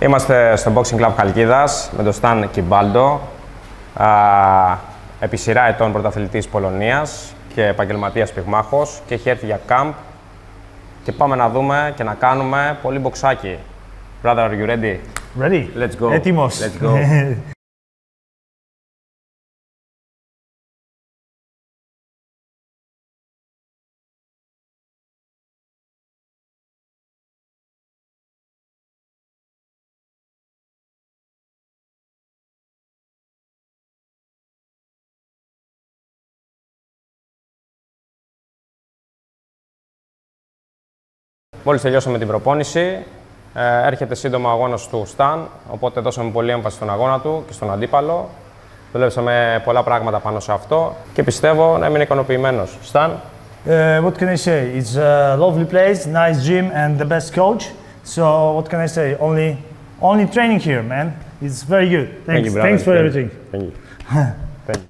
Είμαστε στο Boxing Club Χαλκίδας με τον Stan Kibaldo, επί σειρά ετών πρωταθλητής Πολωνίας και επαγγελματίας πυγμάχος και έχει έρθει για camp και πάμε να δούμε και να κάνουμε πολύ μποξάκι. Brother, are you ready? Ready? Let's go. Έτοιμος. Let's go. Μόλις τελειώσαμε την προπόνηση, έρχεται σύντομα ο αγώνας του Stan, οπότε δώσαμε πολύ έμφαση στον αγώνα του και στον αντίπαλο. Δουλέψαμε πολλά πράγματα πάνω σε αυτό και πιστεύω να έμεινε ικανοποιημένος. Stan? What can I say? It's a lovely place, nice gym and the best coach. So what can I say? Only training here, man. It's very good. Thanks. Thank you, brother. Thanks for everything. Thank you.